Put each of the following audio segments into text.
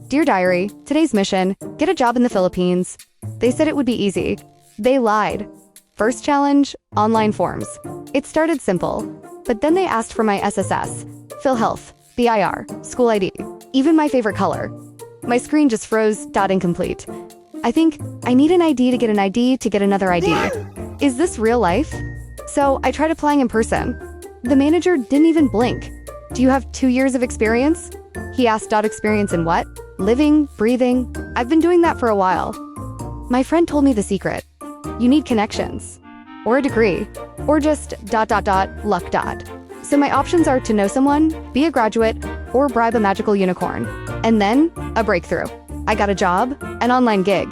Dear Diary, today's mission, get a job in the Philippines. They said it would be easy. They lied. First challenge, online forms. It started simple, but then they asked for my SSS, PhilHealth, BIR, school ID, even my favorite color. My screen just froze, incomplete. I think I need an ID to get an ID to get another ID. Is this real life? So I tried applying in person. The manager didn't even blink. Do you have 2 years of experience? He asked, experience in what? Living, breathing. I've been doing that for a while. My friend told me the secret. You need connections, or a degree, or just ... luck . So my options are to know someone, be a graduate, or bribe a magical unicorn. And then, a breakthrough. I got a job, an online gig.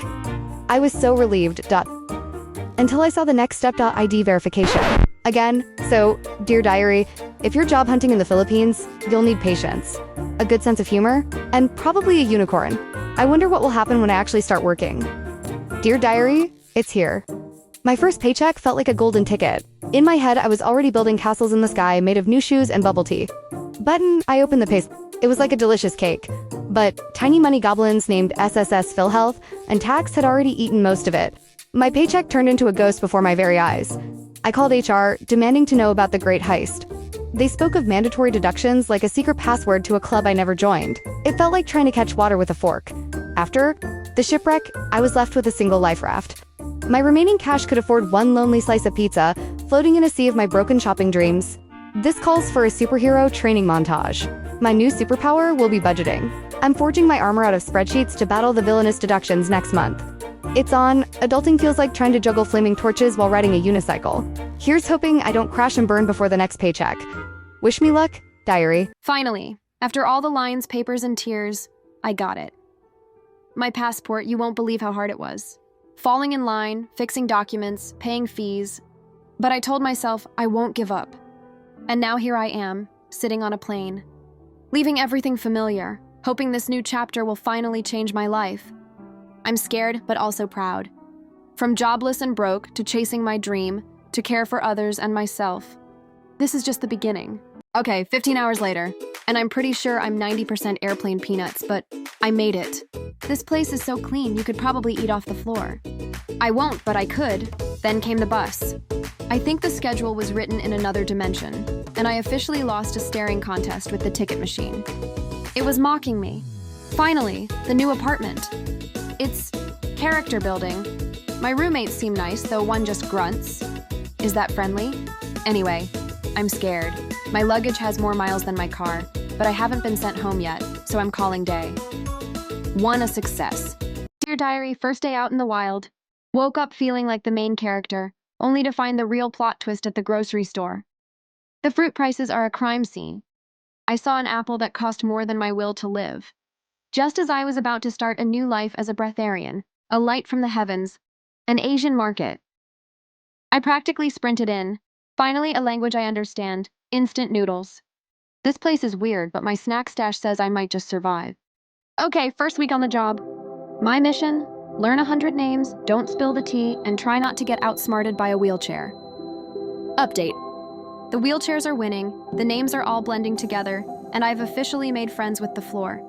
I was so relieved ... until I saw the next step ID verification. Again, so, dear diary, if you're job hunting in the Philippines, you'll need patience, a good sense of humor, and probably a unicorn. I wonder what will happen when I actually start working. Dear diary, it's here. My first paycheck felt like a golden ticket. In my head, I was already building castles in the sky made of new shoes and bubble tea. Button, I opened the paste. It was like a delicious cake. But tiny money goblins named SSS PhilHealth and tax had already eaten most of it. My paycheck turned into a ghost before my very eyes. I called HR, demanding to know about the great heist. They spoke of mandatory deductions like a secret password to a club I never joined. It felt like trying to catch water with a fork. After the shipwreck, I was left with a single life raft. My remaining cash could afford one lonely slice of pizza, floating in a sea of my broken shopping dreams. This calls for a superhero training montage. My new superpower will be budgeting. I'm forging my armor out of spreadsheets to battle the villainous deductions next month. It's on. Adulting feels like trying to juggle flaming torches while riding a unicycle. Here's hoping I don't crash and burn before the next paycheck. Wish me luck, diary. Finally, after all the lines, papers, and tears, I got it. My passport, you won't believe how hard it was. Falling in line, fixing documents, paying fees. But I told myself I won't give up. And now here I am, sitting on a plane, leaving everything familiar, hoping this new chapter will finally change my life. I'm scared, but also proud. From jobless and broke to chasing my dream, to care for others and myself. This is just the beginning. Okay, 15 hours later, and I'm pretty sure I'm 90% airplane peanuts, but I made it. This place is so clean, you could probably eat off the floor. I won't, but I could. Then came the bus. I think the schedule was written in another dimension, and I officially lost a staring contest with the ticket machine. It was mocking me. Finally, the new apartment. It's character building. My roommates seem nice, though one just grunts. Is that friendly? Anyway, I'm scared. My luggage has more miles than my car, but I haven't been sent home yet, so I'm calling day. One a success. Dear diary, first day out in the wild. Woke up feeling like the main character, only to find the real plot twist at the grocery store. The fruit prices are a crime scene. I saw an apple that cost more than my will to live. Just as I was about to start a new life as a breatharian, a light from the heavens, an Asian market. I practically sprinted in. Finally, a language I understand, instant noodles. This place is weird, but my snack stash says I might just survive. Okay, first week on the job. My mission? Learn 100 names, don't spill the tea, and try not to get outsmarted by a wheelchair. Update. The wheelchairs are winning, the names are all blending together, and I've officially made friends with the floor.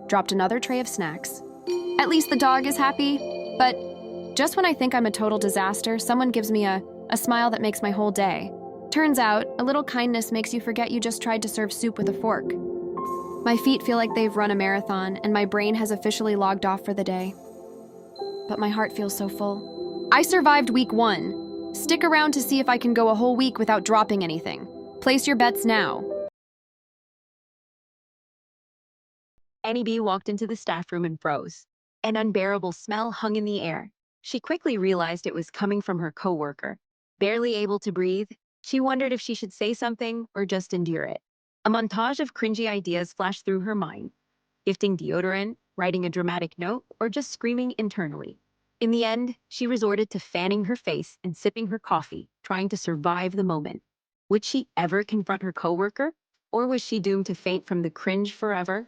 Dropped another tray of snacks. At least the dog is happy, but just when I think I'm a total disaster, someone gives me a smile that makes my whole day. Turns out, a little kindness makes you forget you just tried to serve soup with a fork. My feet feel like they've run a marathon, and my brain has officially logged off for the day. But my heart feels so full. I survived week 1. Stick around to see if I can go a whole week without dropping anything. Place your bets now. Annie B walked into the staff room and froze. An unbearable smell hung in the air. She quickly realized it was coming from her coworker. Barely able to breathe, she wondered if she should say something or just endure it. A montage of cringy ideas flashed through her mind. Gifting deodorant, writing a dramatic note, or just screaming internally. In the end, she resorted to fanning her face and sipping her coffee, trying to survive the moment. Would she ever confront her coworker? Or was she doomed to faint from the cringe forever?